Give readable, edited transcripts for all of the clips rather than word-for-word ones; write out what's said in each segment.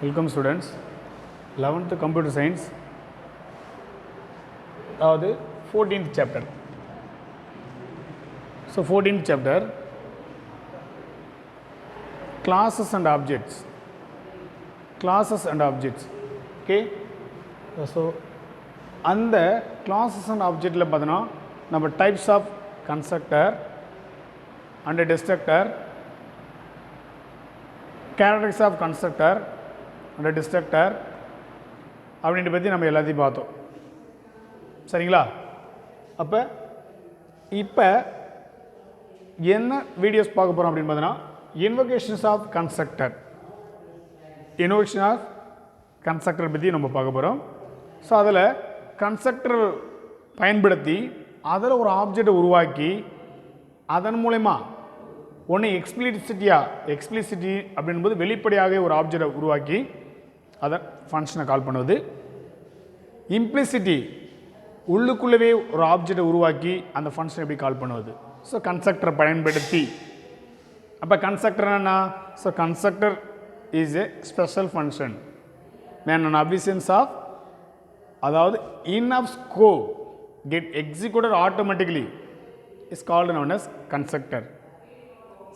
Welcome students, 11th computer science, அதாவது 14th chapter. So 14th chapter, classes and objects. Classes and objects. Okay. So அந்த classes and objectல பார்த்தோன்னா நம்ம types of constructor and destructor, characteristics of constructor and destructor அப்படின்ற பற்றி நம்ம எல்லாத்தையும் பார்த்தோம். சரிங்களா? அப்போ இப்போ என்ன வீடியோஸ் பார்க்க போகிறோம் அப்படின்னு பார்த்தோன்னா invocations of constructor, invocation of constructor பற்றி நம்ம பார்க்க போகிறோம். ஸோ அதில் கன்ஸ்ட்ரக்டர் பயன்படுத்தி அதில் ஒரு ஆப்ஜெக்டை உருவாக்கி அதன் மூலமா ஒன்று எக்ஸ்பிளிசிட்டி அப்படின்போது வெளிப்படையாக ஒரு ஆப்ஜெக்டை உருவாக்கி அதை ஃபங்க்ஷனை கால் பண்ணுவது. இம்ப்ளிசிட்டி உள்ளுக்குள்ளவே ஒரு ஆப்ஜெக்டை உருவாக்கி அந்த ஃபங்க்ஷனை எப்படி கால் பண்ணுவது. ஸோ கன்ஸ்ட்ரக்டரை பயன்படுத்தி, அப்போ கன்ஸ்ட்ரக்டர் என்ன? So constructor is a special function when an absence of, அதாவது enough scope get executed automatically is called known as constructor.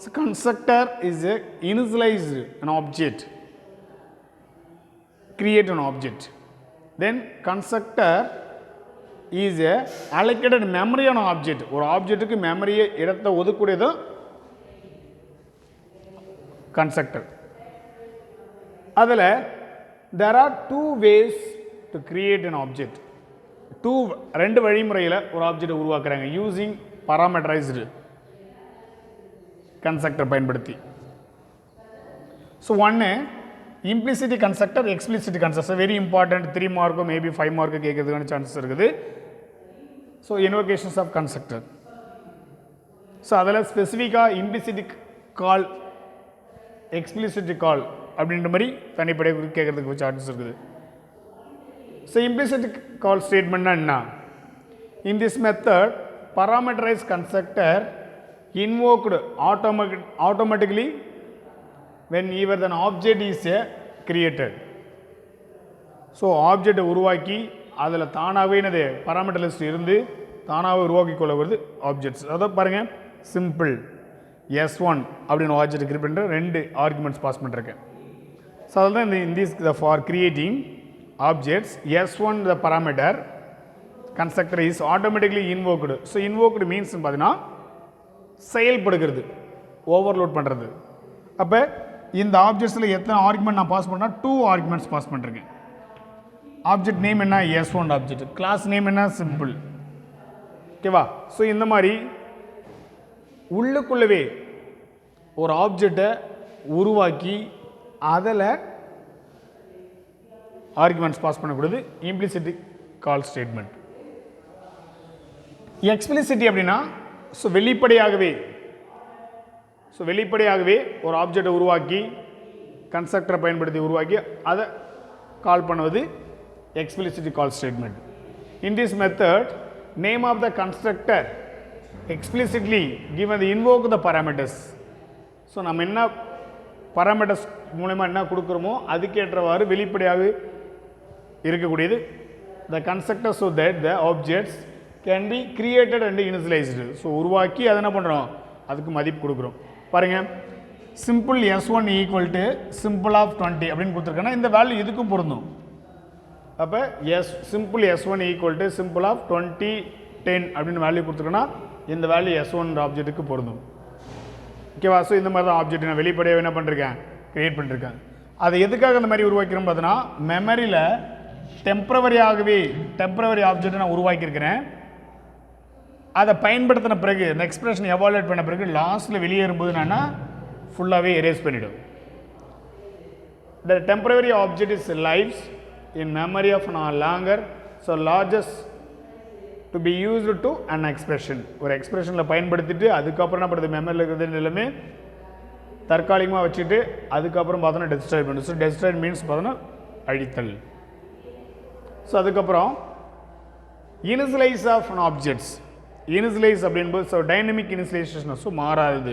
So constructor is a initialized an object, create an object. Then constructor is a allocated memory on object. ஒரு ஆப்ஜெக்ட்டுக்கு மெமரியை இடத்தை ஒதுக்கூடியது constructor. அதில் there are two ways to create an object. ரெண்டு வழிமுறையில் ஒரு ஆப்ஜெக்டை உருவாக்குறாங்க using parameterized constructor பயன்படுத்தி. ஸோ ஒன்று implicit constructor, explicit constructor. Very important, 3 மார்க்கோ மேபி 5 மார்க்கு கேட்கறதுக்கான சான்சஸ் இருக்குது. So invocations of constructor. So அதில் ஸ்பெசிஃபிக்காக இம்ப்ளிசிட்டி கால், எக்ஸ்பிளிசிட்டி கால் அப்படின்ற மாதிரி தனிப்படையாக கேட்கறதுக்கு சான்சஸ் இருக்குது. ஸோ இம்ப்ளிசிட்டி கால் ஸ்டேட்மெண்ட்னா என்ன? In this method parameterized constructor invoked automatically whenever an object is created. So ஆப்ஜெக்டை உருவாக்கி அதில் தானாகவே என்னது பராமீட்டர் இருந்து தானாகவே உருவாக்கி கொள்ள வருது ஆப்ஜெக்ட்ஸ். அதை பாருங்கள், சிம்பிள் S1 அப்படின்னு ஆப்ஜெக்ட் கிரியேட் பண்ணுற 2 ஆர்குமெண்ட்ஸ் பாஸ் பண்ணிருக்கேன். ஸோ அதில் தான் இந்த this for creating objects S1 the parameter constructor is automatically invoked. So invoked means பார்த்தீங்கன்னா செயல்படுகிறது, ஓவர்லோட் பண்ணுறது. அப்போ இந்த ஆப்ஜெக்ட்ஸில் எத்தனை ஆர்குமெண்ட் நான் பாஸ் பண்ணால் 2 ஆர்குமெண்ட்ஸ் பாஸ் பண்ணிருக்கேன். ஆப்ஜெக்ட் நேம் என்ன? S1 object. கிளாஸ் நேம் என்ன? சிம்பிள். ஓகேவா? ஸோ இந்த மாதிரி உள்ளுக்குள்ளவே ஒரு ஆப்ஜெக்டை உருவாக்கி அதில் ஆர்குமெண்ட்ஸ் பாஸ் பண்ணக்கூடாது இம்ப்ளிசிட்டி கால் ஸ்டேட்மெண்ட். எக்ஸ்பிளிசிட்டி அப்படின்னா வெளிப்படையாகவே ஒரு ஆப்ஜெக்டை உருவாக்கி கன்ஸ்ட்ரக்டரை பயன்படுத்தி உருவாக்கி அதை கால் பண்ணுவது explicit call statement. In this method name of the constructor explicitly given the invoke the parameters. So நம்ம என்ன parameters மூலமா என்ன கொடுக்குறோமோ அதுக்கேற்றவாறு வெளிப்படையாக இருக்கக்கூடியது the constructor so that the objects can be created and initialized. So உருவாக்கி அதை என்ன பண்ணுறோம், அதுக்கு மதிப்பு கொடுக்குறோம். பாருங்கள், simple S1 equal to simple of 20 அப்படின்னு கொடுத்துருக்கேன்னா இந்த வேல்யூ இதுக்கும் பொருந்தும். அப்போ simple S1 equal to simple of 20 10 அப்படின்னு வேல்யூ கொடுத்துருக்கோன்னா இந்த வேல்யூ S1 ஆப்ஜெக்ட்டுக்கு பொருந்தும். ஓகேவா? ஸோ இந்த மாதிரி தான் ஆப்ஜெக்ட் நான் வெளிப்படையாக என்ன பண்ணிருக்கேன், கிரியேட் பண்ணிருக்கேன். அதை எதுக்காக இந்த மாதிரி உருவாக்கிறோம் பார்த்தோன்னா மெமரியில் டெம்பரவரி ஆப்ஜெக்ட் நான் உருவாக்கியிருக்கிறேன். அதை பயன்படுத்தின பிறகு இந்த எக்ஸ்பிரஷன் எவாலுவேட் பண்ண பிறகு லாஸ்ட்டில் வெளியேறும்போது என்னன்னா ஃபுல்லாகவே எரேஸ் பண்ணிவிடும். The temporary object is lives in memory of longer. So largest to be used to an expression. ஒரு எக்ஸ்பிரஷனில் பயன்படுத்திட்டு அதுக்கப்புறம் என்ன பண்ணுறது, மெமரியில் இருக்கிறது எல்லாமே தற்காலிகமாக வச்சுட்டு அதுக்கப்புறம் பார்த்தோன்னா டெஸ்ட்ராய் பண்ணுது. ஸோ டெஸ்ட்ராய் மீன்ஸ் பார்த்தோன்னா அழித்தல். ஸோ அதுக்கப்புறம் initialise of an objects. Initialise அப்படின்போது ஸோ டைனமிக் இனிஷியலைசேஷன். ஸோ மாறாது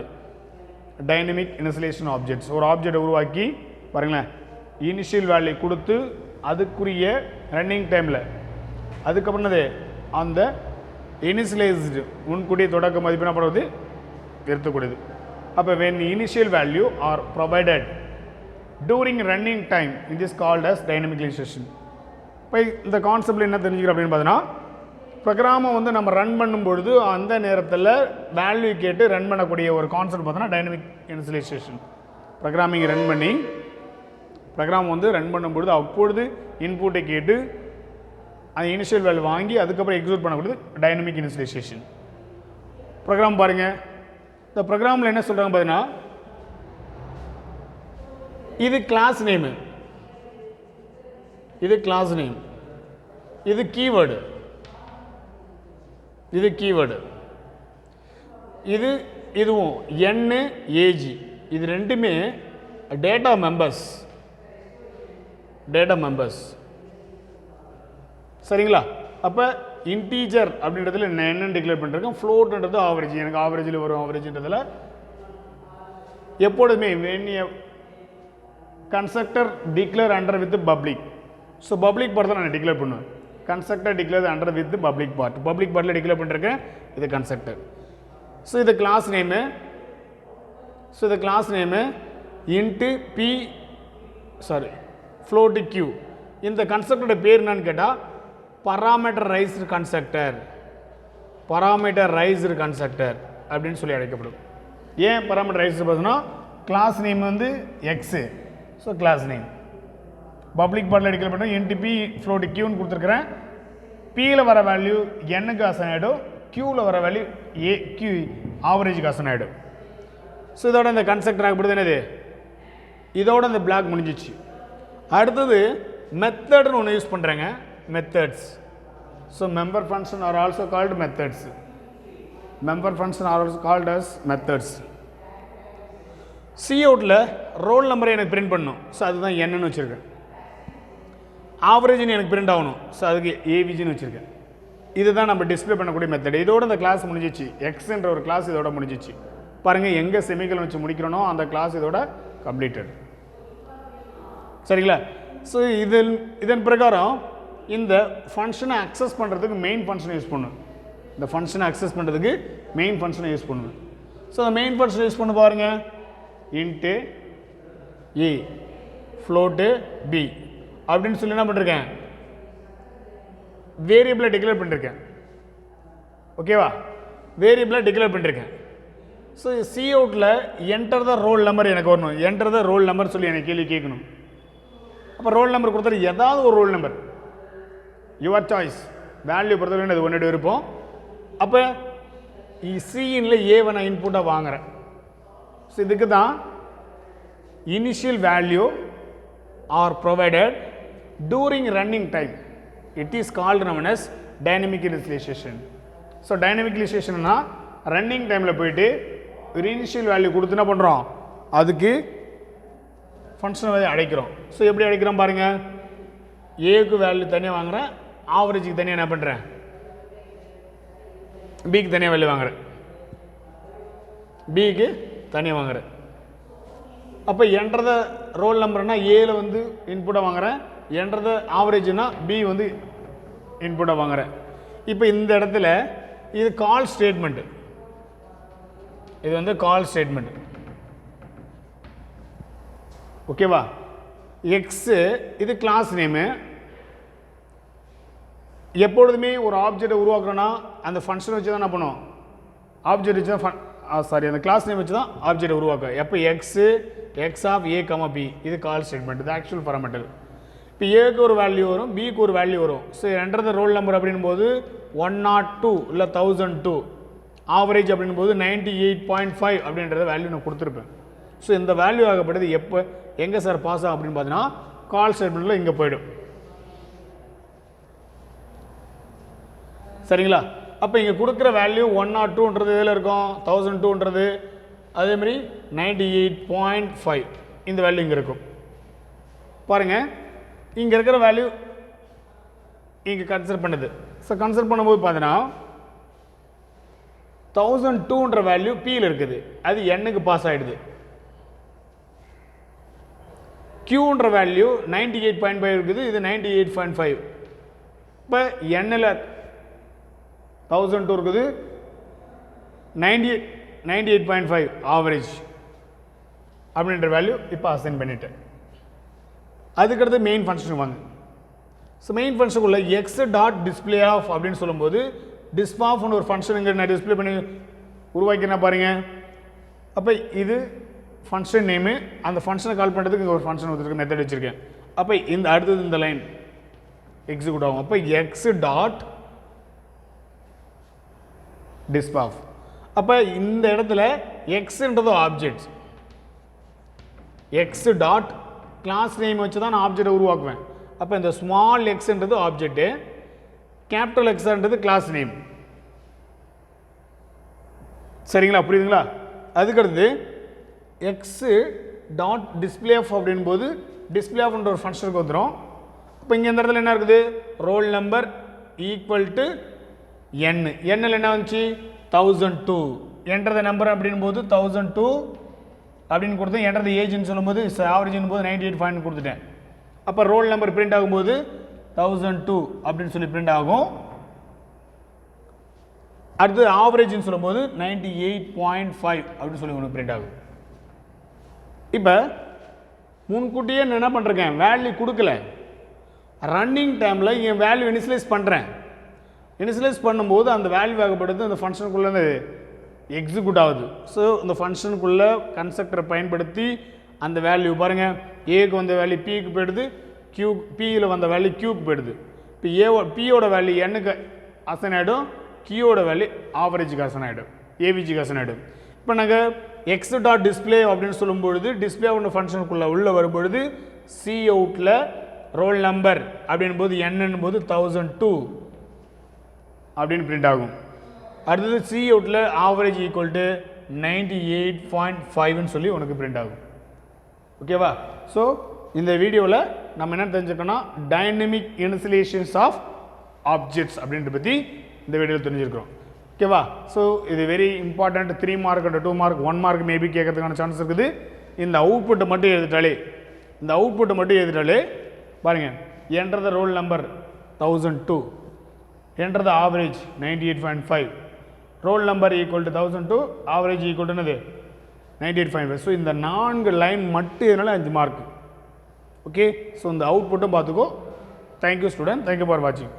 டைனமிக் இனிஷியலைசேஷன் ஆப்ஜெக்ட்ஸ். ஒரு ஆப்ஜெக்டை உருவாக்கி பாருங்களேன் இனிஷியல் வேல்யூ கொடுத்து அதுக்குரிய ரன்னிங் டைமில் அதுக்கப்புறம் என்னது அந்த இனிஷியலைஸ்டு முன்கூடிய தொடக்க மதிப்பிடப்படுவது எடுத்துக்கூடியது. அப்போ when initial value are provided during running time it is called as dynamic initialization. இப்போ இந்த கான்செப்டில் என்ன தெரிஞ்சுக்கிறோம் அப்படின்னு பார்த்தீங்கன்னா ப்ரோக்ராமை வந்து நம்ம ரன் பண்ணும்பொழுது அந்த நேரத்தில் வேல்யூ கேட்டு ரன் பண்ணக்கூடிய ஒரு கான்செப்ட் பார்த்தோன்னா டைனமிக் இனிஷியலைசேஷன். ப்ரோக்ராமிங் ரன் பண்ணி ப்ரோக்ராம் வந்து ரன் பண்ணும்பொழுது அப்பொழுது இன்புட்டை கேட்டு அந்த இனிஷியல் வேல்யூ வாங்கி அதுக்கப்புறம் எக்ஸிக்யூட் பண்ணக்கூடியது டைனமிக் இனிஷியலைசேஷன். ப்ரோக்ராம் பாருங்கள், இந்த ப்ரோக்ராமில் என்ன சொல்கிறாங்க பார்த்தீங்கன்னா இது கிளாஸ் நேமு, இது கிளாஸ் நேம், இது கீவேர்டு, இது கீவேர்டு, இதுவும் n ஏஜ், இது ரெண்டுமே டேட்டா மெம்பர்ஸ், டேட்டா மெம்பர்ஸ். சரிங்களா? அப்போ இன்டீஜர் அப்படின்றதுல நான் என்னென்னு டிக்ளேர் பண்ணிருக்கேன், ஃப்ளோட்ன்றது ஆவரேஜ், எனக்கு ஆவரேஜில் வரும். ஆவரேஜ்ன்றதில் எப்பொழுதுமே when a constructor declare under with public, so public part தான் நான் டிக்ளேர் பண்ணுவேன். Constructor declare under with public part, public பார்ட்டில் டிக்ளேர் பண்ணிருக்கேன். இது கன்ஸ்ட்ரக்டர். ஸோ இது கிளாஸ் நேமு, ஸோ இது class name int p sorry float q. இந்த கன்ஸ்ட்ரக்டரோட பேர் என்னன்னு கேட்டால் பராமீட்டரைஸ்டு கன்ஸ்ட்ரக்டர், பராமீட்டரைஸ்டு கன்ஸ்ட்ரக்டர் அப்படின்னு சொல்லி அழைக்கப்படும். ஏன் பராமீட்டரைஸ்டு பார்த்தோன்னா கிளாஸ் நேம் வந்து x, so class name public பார்ட்டில் டிக்ளேர் பண்ணுறோம். இன்ட்டு பி ஃப்ளோட்டு கியூன்னு கொடுத்துருக்குறேன். பியில் வர வேல்யூ என்னுக்கு அசன் ஆகிடும், கியூவில் வர வேல்யூ ஏ கியூ ஆவரேஜுக்கு அசன் ஆகிடும். ஸோ இதோட இந்த கன்ஸ்ட்ரக்டர் ஆகப்படுது என்னது, இதோட இந்த பிளாக் முடிஞ்சிச்சு. அடுத்தது மெத்தட்னு ஒன்று யூஸ் பண்ணுறேங்க, methods. So member function are also called methods, member function are also called as methods. சி அவுட்டில் ரோல் நம்பரை எனக்கு பிரிண்ட் பண்ணணும், ஸோ அதுதான் என்னன்னு வச்சுருக்கேன். ஆவரேஜ்னு எனக்கு பிரிண்ட் ஆகணும், ஸோ அதுக்கு ஏவிஜின்னு வச்சுருக்கேன். இதுதான் நம்ம டிஸ்பிளே பண்ணக்கூடிய மெத்தட். இதோட இந்த கிளாஸ் முடிஞ்சிச்சு, எக்ஸ்ன்ற ஒரு கிளாஸ் இதோட முடிஞ்சிச்சு. பாருங்கள், எங்கே செமிக்கல் வச்சு முடிக்கிறனோ அந்த கிளாஸ் இதோட கம்ப்ளீட்டட். சரிங்களா? ஸோ இதன் பிரகாரம் இந்த ஃபங்க்ஷனை அக்சஸ் பண்ணுறதுக்கு மெயின் ஃபங்க்ஷனை யூஸ் பண்ணுவேன். இந்த ஃபங்க்ஷனை அக்சஸ் பண்ணுறதுக்கு மெயின் ஃபங்க்ஷனை யூஸ் பண்ணுவேன். ஸோ அந்த மெயின் ஃபங்க்ஷனை யூஸ் பண்ண பாருங்கள், இன்ட்டு ஏ ஃப்ளோட்டு பி அப்படின்னு சொல்லி என்ன பண்ணிருக்கேன், வேரியபிளை டிக்ளேர் பண்ணிருக்கேன். ஓகேவா? வேரியபிளை டிக்ளேர் பண்ணிருக்கேன். ஸோ சி அவுட்டில் என்டர் த ரோல் நம்பர் எனக்கு வரணும், என்டர் த ரோல் நம்பர் சொல்லி எனக்கு கேள்வி கேட்கணும். அப்போ ரோல் நம்பர் கொடுத்தாரு, ஏதாவது ஒரு roll number your choice, value பொறுத்தவரை அது ஒன்று இருப்போம். அப்போ சிஇன்ல ஏவை நான் இன்புட்டாக வாங்குறேன். ஸோ இதுக்கு தான் initial value are provided during running time, it is called known as dynamic initialisation. So dynamic இனிஷியலைசேஷன்னா ரன்னிங் டைமில் போயிட்டு ஒரு இனிஷியல் வேல்யூ கொடுத்து என்ன பண்ணுறோம், அதுக்கு ஃபங்க்ஷன் வேல்யூ அடைக்கிறோம். ஸோ எப்படி அடைக்கிறோம் பாருங்கள், ஏக்கு வேல்யூ தனியாக வாங்குகிறேன், ஆவரேஜுக்கு தனியாக என்ன பண்ணுறேன், பிக்கு தனியாக வேல்யூ வாங்குகிறேன், பிக்கு தனியாக வாங்குகிறேன். அப்போ என்ட்ரத ரோல் நம்பர்னா ஏல வந்து இன்புட்டாக வாங்குகிறேன், என்ட்ரத ஆவரேஜ்னா பி வந்து இன்புட்டாக வாங்குகிறேன். இப்போ இந்த இடத்துல இது கால் ஸ்டேட்மெண்ட்டு, இது வந்து கால் ஸ்டேட்மெண்ட். ஓகேவா? எக்ஸு இது கிளாஸ் நேமு. எப்பொழுதுமே ஒரு ஆப்ஜெக்டை உருவாக்குறோன்னா அந்த ஃபங்க்ஷன் வச்சு தான் என்ன பண்ணுவோம், ஆப்ஜெக்ட் வச்சு தான் அந்த கிளாஸ் நேம் வச்சு தான் ஆப்ஜெக்டை உருவாக்க. எப்போ x x of a comma b, இது கால் ஸ்டேட்மெண்ட், இது ஆக்சுவல் பராமீட்டர். இப்போ ஏக்கு ஒரு வேல்யூ வரும், பிக்கு ஒரு வேல்யூ வரும். So enter the roll number அப்படின் போது 102 இல்லை 1002, ஆவரேஜ் அப்படின் போது 98.5 அப்படின்றத வேல்யூ நான் கொடுத்துருப்பேன். ஸோ இந்த வேல்யூ ஆகப்பட்டது எப்போ எங்கே சார் பாஸ் ஆகும் அப்படின்னு பார்த்தீங்கன்னா கால் ஸ்டேட்மெண்ட்டில் இங்கே போய்டும். சரிங்களா? அப்போ இங்கே கொடுக்குற வேல்யூ 102ன்றது இதில் இருக்கும், 1002ன்றது அதேமாதிரி 98.5 இந்த வேல்யூ இங்கே இருக்கும். பாருங்கள், இங்கே இருக்கிற வேல்யூ இங்கே கன்சிடர் பண்ணுது. ஸோ கன்சிடர் பண்ணும்போது பார்த்தீங்கன்னா 1002ன்ற வேல்யூ பியில் இருக்குது, அது எண்ணுக்கு பாஸ் ஆகிடுது. Qன்ற வேல்யூ 98.5 இருக்குது, இது 98.5. இப்போ Nல 1002 இருக்குது, 98.5 ஆவரேஜ் அப்படின்ற வேல்யூ இப்போ அசைன் பண்ணிட்டேன். அதுக்கடுத்து மெயின் ஃபங்க்ஷன் வாங்க. ஸோ மெயின் ஃபங்க்ஷனுக்குள்ள எக்ஸ் டாட் டிஸ்பிளே ஆஃப் அப்படின்னு சொல்லும்போது டிஸ்ப் ஆஃப்னு ஒரு ஃபங்க்ஷன் இங்கே நான் டிஸ்பிளே பண்ணி உருவாக்கினா பாருங்க. அப்போ இது ஃபங்க்ஷன் நேமு, அந்த ஃபங்க்ஷனை கால் பண்ணுறதுக்கு இங்கே ஒரு ஃபங்க்ஷன் வந்துருக்கு, மெத்தட் வச்சுருக்கேன். அப்போ இந்த அடுத்தது இந்த லைன் எக்ஸிக்யூட் ஆகும். அப்போ எக்ஸ் டாட் டிஸ்ப் ஆஃப். அப்போ இந்த இடத்துல எக்ஸ்ன்றது object, X dot class name வச்சு தான் நான் ஆப்ஜெக்டை உருவாக்குவேன். அப்போ இந்த ஸ்மால் எக்ஸ்ன்றது ஆப்ஜெக்ட்டு, கேபிட்டல் எக்ஸ்ன்றது கிளாஸ் நேம். சரிங்களா, புரியுதுங்களா? அதுக்கடுத்து எக்ஸு டாட் டிஸ்பிளே ஆஃப் அப்படின் போது டிஸ்பிளே ஆஃப்ன்ற ஒரு ஃபங்க்ஷனுக்கு வந்துடும். இப்போ இங்கே இந்த இடத்துல என்ன இருக்குது, ரோல் நம்பர் ஈக்குவல் டு என். எண்ணில் என்ன வந்துச்சு 1002. என்ட்ரத நம்பர் அப்படின் போது 1002 அப்படின்னு கொடுத்தேன். என்ட்ரத ஏஜ்னு சொல்லும்போது ஆவரேஜ்னு போது 98 கொடுத்துட்டேன். அப்போ ரோல் நம்பர் பிரிண்ட் ஆகும்போது 1002 அப்படின்னு சொல்லி பிரிண்ட் ஆகும். அடுத்து ஆவரேஜ்னு சொல்லும்போது 98.5 அப்படின்னு சொல்லி ஒன்று பிரிண்ட் ஆகும். இப்போ முன்கூட்டியே நான் என்ன பண்ணுறேன், வேல்யூ கொடுக்கல, ரன்னிங் டைமில் என் வேல்யூ இனிஷியலைஸ் பண்ணுறேன். இனிஷியலைஸ் பண்ணும்போது அந்த வேல்யூ ஆகப்படுது அந்த ஃபங்க்ஷனுக்குள்ளே எக்ஸிக்யூட் ஆகுது. ஸோ இந்த ஃபங்க்ஷனுக்குள்ளே கன்ஸ்ட்ரக்டரை பயன்படுத்தி அந்த வேல்யூ பாருங்கள், ஏக்கு வந்த வேல்யூ பிக்கு போயிடுது, கியூ பியில் வந்த வேல்யூ கியூக்கு போயிடுது. இப்போ பியோட வேல்யூ என்னுக்கு அசன் ஆகிடும், கியூவோட வேல்யூ ஆவரேஜுக்கு அசன் ஆகிடும், ஏவிஜிக்கு அசன் ஆகிடும். இப்போ நாங்கள் எக்ஸ் டாட் டிஸ்பிளே அப்படின்னு சொல்லும்பொழுது டிஸ்பிளே ஒன்று ஃபங்க்ஷனுக்குள்ளே உள்ளே வரும்பொழுது சி அவுட்டில் ரோல் நம்பர் அப்படின் போது என்னும் போது 1002 அப்படின்னு பிரிண்ட் ஆகும். அடுத்தது சி அவுட்டில் ஆவரேஜ் ஈக்குவல் டு 98.5ன்னு சொல்லி உனக்கு பிரிண்ட் ஆகும். ஓகேவா? ஸோ இந்த வீடியோவில் நம்ம என்ன தெரிஞ்சுக்கணும், டைனமிக் இனிஷியலைசேஷன்ஸ் ஆஃப் ஆப்ஜெக்ட்ஸ் அப்படின்றத பற்றி இந்த வீடியோவில் தெரிஞ்சிருக்கிறோம். ஓகேவா? ஸோ இது very important. 3 mark 2 mark 1 mark maybe கேட்கறதுக்கான சான்ஸ் இருக்குது. இந்த அவுட்புட்டை மட்டும் எழுதிட்டாலே பாருங்கள், entered roll number 1002, entered average 98.5, roll number equal to 1002, average equal to என்னது 98.5. ஸோ இந்த 4 லைன் மட்டும் இதனால் 5 மார்க். ஓகே, ஸோ இந்த அவுட்புட்டும் பார்த்துக்கோ. தேங்க்யூ ஸ்டூடெண்ட், தேங்க்யூ ஃபார் வாட்சிங்.